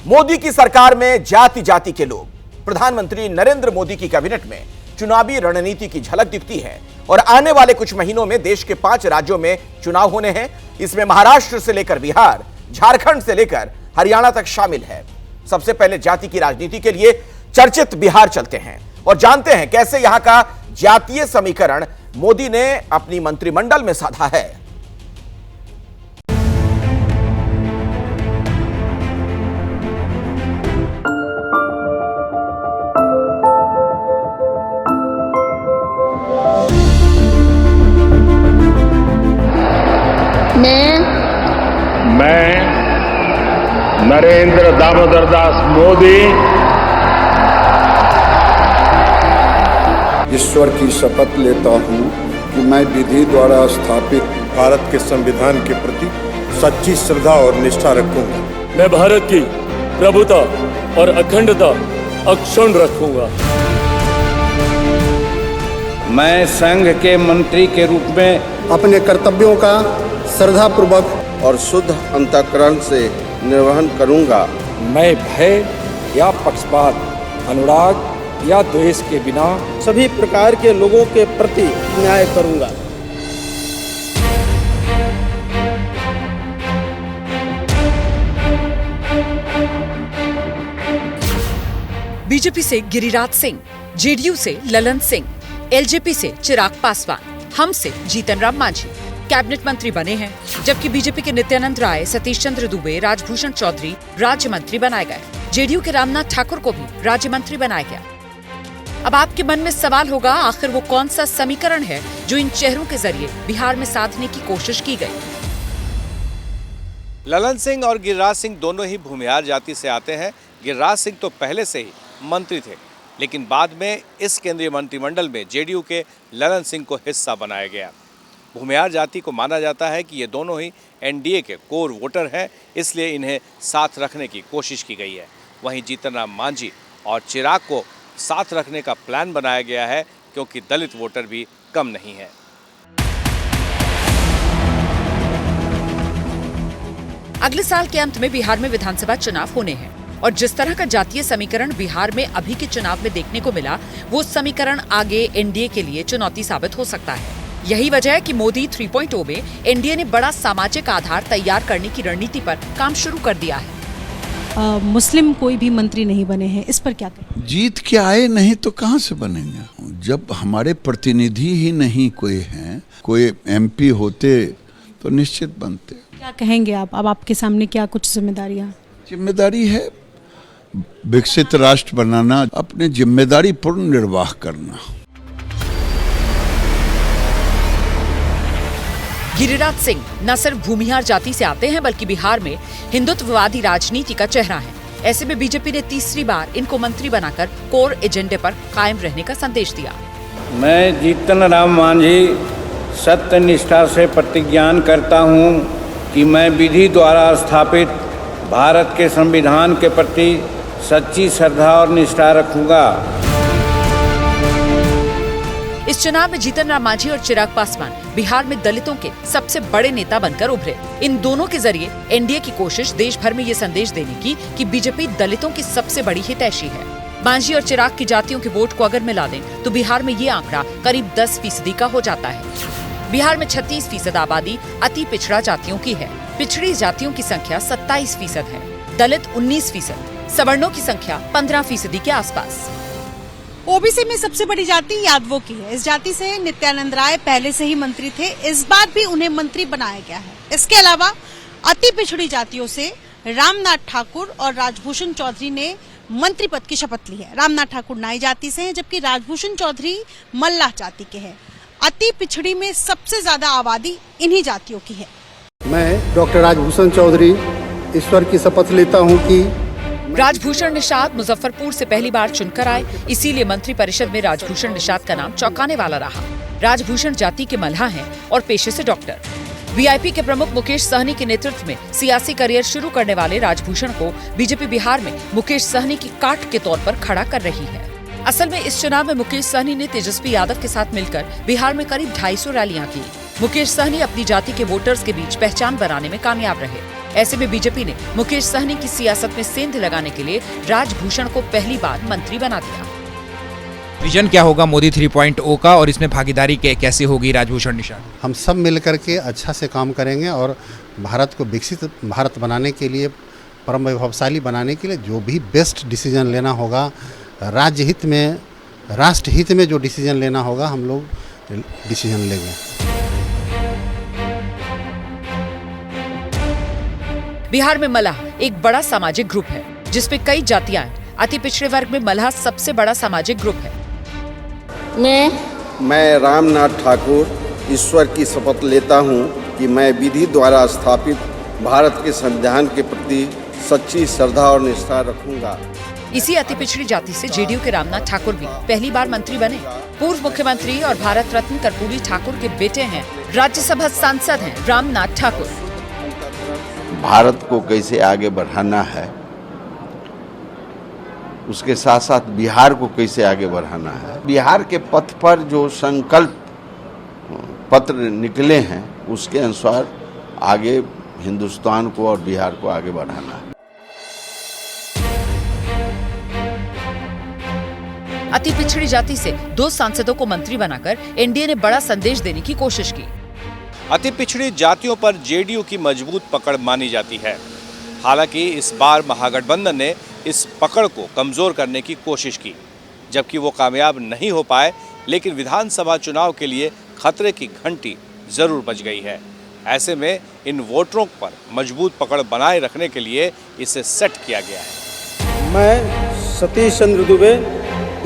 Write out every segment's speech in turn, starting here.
मोदी की सरकार में जाति जाति के लोग। प्रधानमंत्री नरेंद्र मोदी की कैबिनेट में चुनावी रणनीति की झलक दिखती है और आने वाले कुछ महीनों में देश के 5 राज्यों में चुनाव होने हैं। इसमें महाराष्ट्र से लेकर बिहार, झारखंड से लेकर हरियाणा तक शामिल है। सबसे पहले जाति की राजनीति के लिए चर्चित बिहार चलते हैं और जानते हैं कैसे यहां का जातीय समीकरण मोदी ने अपनी मंत्रिमंडल में साधा है। मैं नरेंद्र दामोदर दास मोदी ईश्वर की शपथ लेता हूं कि मैं विधि द्वारा स्थापित भारत के संविधान के प्रति सच्ची श्रद्धा और निष्ठा रखूंगा। मैं भारत की प्रभुता और अखंडता अक्षुण्ण रखूंगा। मैं संघ के मंत्री के रूप में अपने कर्तव्यों का श्रद्धापूर्वक और शुद्ध अंतःकरण से निर्वहन करूंगा। मैं भय या पक्षपात, अनुराग या द्वेष के बिना सभी प्रकार के लोगों के प्रति न्याय करूंगा। बीजेपी से गिरिराज सिंह, जेडीयू से ललन सिंह, एलजेपी से चिराग पासवान, हम से जीतन राम मांझी कैबिनेट मंत्री बने हैं, जबकि बीजेपी के नित्यानंद राय, सतीश चंद्र दुबे, राजभूषण चौधरी राज्य मंत्री बनाए गए। जेडीयू के रामनाथ ठाकुर को भी राज्य मंत्री बनाया गया। अब आपके मन में सवाल होगा, आखिर वो कौन सा समीकरण है जो इन चेहरों के जरिए बिहार में साधने की कोशिश की गई। ललन सिंह और गिरिराज सिंह दोनों ही भूमिहार जाति से आते हैं। गिरिराज सिंह तो पहले से ही मंत्री थे, लेकिन बाद में इस केंद्रीय मंत्रिमंडल में जेडीयू के ललन सिंह को हिस्सा बनाया गया। भूमिहार जाति को माना जाता है कि ये दोनों ही एनडीए के कोर वोटर हैं, इसलिए इन्हें साथ रखने की कोशिश की गई है। वहीं जीतन राम मांझी और चिराग को साथ रखने का प्लान बनाया गया है, क्योंकि दलित वोटर भी कम नहीं है। अगले साल के अंत में बिहार में विधानसभा चुनाव होने हैं और जिस तरह का जातीय समीकरण बिहार में अभी के चुनाव में देखने को मिला, वो समीकरण आगे एनडीए के लिए चुनौती साबित हो सकता है। यही वजह है कि मोदी 3.0 में एनडीए ने बड़ा सामाजिक आधार तैयार करने की रणनीति पर काम शुरू कर दिया है। मुस्लिम कोई भी मंत्री नहीं बने हैं, इस पर क्या कहें? जीत के आए नहीं तो कहां से बनेंगे? जब हमारे प्रतिनिधि ही नहीं कोई हैं, कोई एमपी होते तो निश्चित बनते। क्या कहेंगे आप? अब आपके सामने क्या कुछ जिम्मेदारियां? जिम्मेदारी है विकसित राष्ट्र बनाना, अपनी जिम्मेदारी पूर्ण निर्वाह करना। गिरिराज सिंह न सिर्फ भूमिहार जाति से आते हैं, बल्कि बिहार में हिंदुत्ववादी राजनीति का चेहरा है। ऐसे में बीजेपी ने तीसरी बार इनको मंत्री बनाकर कोर एजेंडे पर कायम रहने का संदेश दिया। मैं जीतन राम मांझी सत्य निष्ठा से प्रतिज्ञान करता हूं कि मैं विधि द्वारा स्थापित भारत के संविधान के प्रति सच्ची श्रद्धा और निष्ठा रखूंगा। इस चुनाव में जीतन राम मांझी और चिराग पासवान बिहार में दलितों के सबसे बड़े नेता बनकर उभरे। इन दोनों के जरिए एनडीए की कोशिश देश भर में ये संदेश देने की कि बीजेपी दलितों की सबसे बड़ी हितैषी है। मांझी और चिराग की जातियों के वोट को अगर मिला दें तो बिहार में ये आंकड़ा करीब 10% का हो जाता है। बिहार में 36% आबादी अति पिछड़ा जातियों की है। पिछड़ी जातियों की संख्या 27% है, दलित 19%, सवर्णों की संख्या 15% के आसपास। ओबीसी में सबसे बड़ी जाति यादवों की है। इस जाति से नित्यानंद राय पहले से ही मंत्री थे, इस बार भी उन्हें मंत्री बनाया गया है। इसके अलावा अति पिछड़ी जातियों से रामनाथ ठाकुर और राजभूषण चौधरी ने मंत्री पद की शपथ ली है। रामनाथ ठाकुर नाई जाति से हैं, जबकि राजभूषण चौधरी मल्लाह जाति के हैं। अति पिछड़ी में सबसे ज्यादा आबादी इन्हीं जातियों की है। मैं डॉक्टर राजभूषण चौधरी ईश्वर की शपथ लेता हूं कि राजभूषण निषाद मुजफ्फरपुर से पहली बार चुनकर आए, इसीलिए मंत्री परिषद में राजभूषण निषाद का नाम चौंकाने वाला रहा। राजभूषण जाति के मल्लाह हैं और पेशे से डॉक्टर। वीआईपी के प्रमुख मुकेश सहनी के नेतृत्व में सियासी करियर शुरू करने वाले राजभूषण को बीजेपी बिहार में मुकेश सहनी की काट के तौर पर खड़ा कर रही है। असल में इस चुनाव में मुकेश सहनी ने तेजस्वी यादव के साथ मिलकर बिहार में करीब 250 रैलियां की। मुकेश सहनी अपनी जाति के वोटर्स के बीच पहचान बनाने में कामयाब रहे। ऐसे में बीजेपी ने मुकेश सहनी की सियासत में सेंध लगाने के लिए राजभूषण को पहली बार मंत्री बना दिया। विजन क्या होगा मोदी 3.0 का और इसमें भागीदारी कैसे होगी राजभूषण निशा? हम सब मिलकर के अच्छा से काम करेंगे और भारत को विकसित भारत बनाने के लिए, परम वैभवशाली बनाने के लिए जो भी बेस्ट डिसीजन लेना होगा, राज्य हित में, राष्ट्र हित में जो डिसीजन लेना होगा, हम लोग डिसीजन लेंगे। बिहार में मल्लाह एक बड़ा सामाजिक ग्रुप है जिसमें कई जातियां हैं। अति पिछड़े वर्ग में मल्लाह सबसे बड़ा सामाजिक ग्रुप है। मैं रामनाथ ठाकुर ईश्वर की शपथ लेता हूं कि मैं विधि द्वारा स्थापित भारत के संविधान के प्रति सच्ची श्रद्धा और निष्ठा रखूंगा। इसी अति पिछड़ी जाति से जेडीयू के रामनाथ ठाकुर भी पहली बार मंत्री बने। पूर्व मुख्यमंत्री और भारत रत्न कर्पूरी ठाकुर के बेटे हैं, राज्यसभा सांसद हैं रामनाथ ठाकुर। भारत को कैसे आगे बढ़ाना है, उसके साथ साथ बिहार को कैसे आगे बढ़ाना है, बिहार के पथ पर जो संकल्प पत्र निकले हैं उसके अनुसार आगे हिंदुस्तान को और बिहार को आगे बढ़ाना है। अति पिछड़ी जाति से 2 सांसदों को मंत्री बनाकर एनडीए ने बड़ा संदेश देने की कोशिश की। अति पिछड़ी जातियों पर जेडीयू की मजबूत पकड़ मानी जाती है। हालांकि इस बार महागठबंधन ने इस पकड़ को कमजोर करने की कोशिश की, जबकि वो कामयाब नहीं हो पाए, लेकिन विधानसभा चुनाव के लिए खतरे की घंटी जरूर बज गई है। ऐसे में इन वोटरों पर मजबूत पकड़ बनाए रखने के लिए इसे सेट किया गया है। मैं सतीश चंद्र दुबे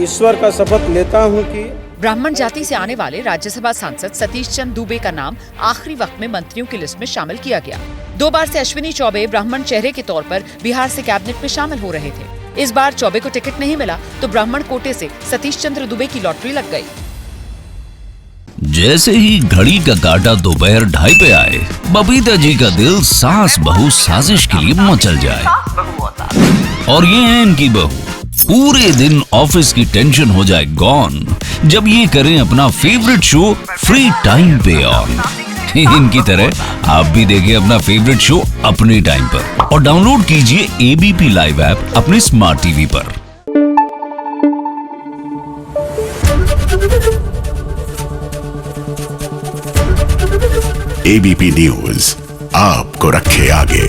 ईश्वर का शपथ लेता हूं कि ब्राह्मण जाति से आने वाले राज्यसभा सांसद सतीश चंद्र दुबे का नाम आखिरी वक्त में मंत्रियों की लिस्ट में शामिल किया गया। 2 बार से अश्विनी चौबे ब्राह्मण चेहरे के तौर पर बिहार से कैबिनेट में शामिल हो रहे थे। इस बार चौबे को टिकट नहीं मिला तो ब्राह्मण कोटे से सतीश चंद्र दुबे की लॉटरी लग गई। जैसे ही घड़ी का काटा दोपहर 2:30 पे आए, बबीता जी का दिल सास बहू साजिश के लिए मचल जाए। और ये है इनकी बहू, पूरे दिन ऑफिस की टेंशन हो जाए गॉन जब ये करें अपना फेवरेट शो फ्री टाइम पे ऑन। इनकी तरह आप भी देखिए अपना फेवरेट शो अपने टाइम पर और डाउनलोड कीजिए एबीपी लाइव ऐप अपने स्मार्ट टीवी पर। एबीपी न्यूज आपको रखे आगे।